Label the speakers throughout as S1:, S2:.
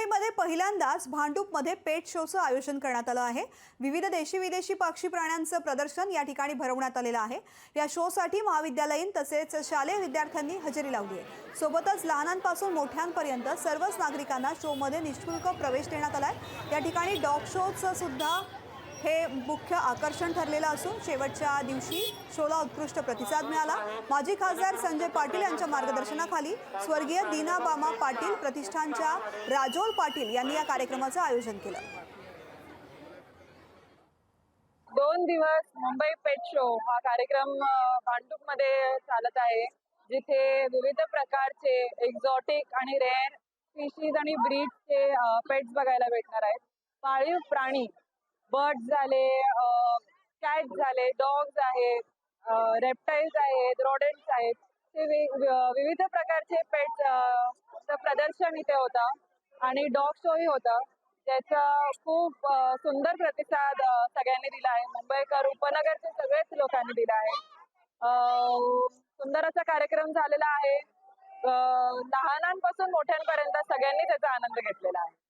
S1: मुंबईमध्ये पहिल्यांदाच भांडूपमध्ये पेट शोचं आयोजन करण्यात आलं आहे। विविध देशी विदेशी पक्षी प्राण्यांचं प्रदर्शन या ठिकाणी भरवण्यात आलेलं आहे। या शोसाठी महाविद्यालयीन तसेच शालेय विद्यार्थ्यांनी हजेरी लावली आहे। सोबतच लहानांपासून मोठ्यांपर्यंत सर्वच नागरिकांना शोमध्ये निःशुल्क प्रवेश देण्यात आलाय। या ठिकाणी डॉग शोचं सुद्धा हे मुख्य आकर्षण ठरलेलं असून शेवटच्या दिवशी शोला उत्कृष्ट प्रतिसाद मिळाला। माजी खासदार संजय पाटील यांच्या मार्गदर्शनाखाली स्वर्गीय दीनाबामा पाटील प्रतिष्ठानच्या राजोल पाटील यांनी या कार्यक्रमाचं आयोजन केलं।
S2: 2 दिवस मुंबई पेट शो हा कार्यक्रम भांडूपमध्ये चालत आहे, जिथे विविध प्रकारचे एक्झॉटिक आणि रेअर स्पीशीज आणि ब्रीडचे पेट्स बघायला भेटणार आहेत। पाळीव प्राणी बर्ड्स झाले, कॅट्स झाले, डॉग्स आहेत, रेप्टाइल्स आहेत, रोडेंट्स आहेत, ते विविध प्रकारचे पेट्स प्रदर्शन इथे होतं आणि डॉग शोही होता, ज्याचा खूप सुंदर प्रतिसाद सगळ्यांनी दिला आहे। मुंबईकर उपनगरचे सगळेच लोकांनी दिला आहे। सुंदर असा कार्यक्रम झालेला आहे। लहानांपासून मोठ्यांपर्यंत सगळ्यांनी त्याचा आनंद घेतलेला आहे।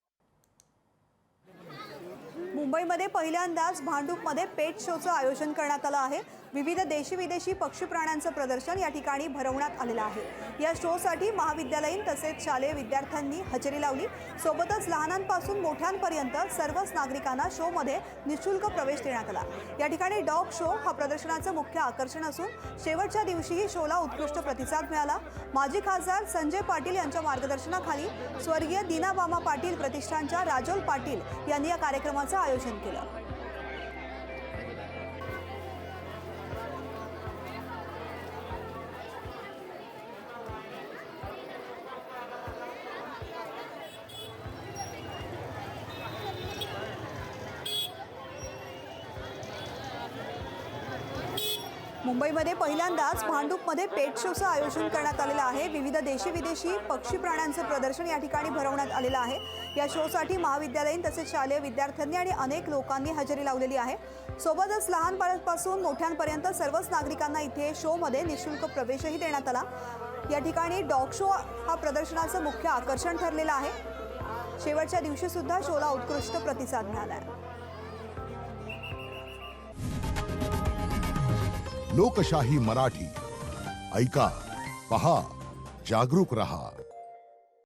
S1: मुंबईमध्ये पहिल्यांदाच भांडूपमध्ये पेट शोचं आयोजन करण्यात आलं आहे। विविध देशी विदेशी पक्षी प्राण्यांचं प्रदर्शन या ठिकाणी भरवण्यात आलेलं आहे। या शोसाठी महाविद्यालयीन तसेच शालेय विद्यार्थ्यांनी हजेरी लावली। सोबतच लहानांपासून मोठ्यांपर्यंत सर्वच नागरिकांना शोमध्ये निःशुल्क प्रवेश देण्यात आला। या ठिकाणी डॉग शो हा प्रदर्शनाचं मुख्य आकर्षण असून शेवटच्या दिवशीही शोला उत्कृष्ट प्रतिसाद मिळाला। माजी खासदार संजय पाटील यांच्या मार्गदर्शनाखाली स्वर्गीय दीनाबामा पाटील प्रतिष्ठानच्या राजोल पाटील यांनी या कार्यक्रमाचं आयोजन केलं। मुंबईमध्ये पहिल्यांदाच भांडूपमध्ये पेट शोचं आयोजन करण्यात आलेलं आहे। विविध देशी विदेशी पक्षी प्राण्यांचं प्रदर्शन या ठिकाणी भरवण्यात आलेलं आहे। या शोसाठी महाविद्यालयीन तसेच शालेय विद्यार्थ्यांनी आणि अनेक लोकांनी हजेरी लावलेली आहे। सोबतच लहानपणापासून मोठ्यांपर्यंत सर्वच नागरिकांना इथे शोमध्ये निःशुल्क प्रवेशही देण्यात आला। या ठिकाणी डॉग शो हा प्रदर्शनाचं मुख्य आकर्षण ठरलेलं आहे। शेवटच्या दिवशी सुद्धा शोला उत्कृष्ट प्रतिसाद मिळाला आहे।
S3: लोकशाही मराठी ऐका, पहा, जागरूक रहा।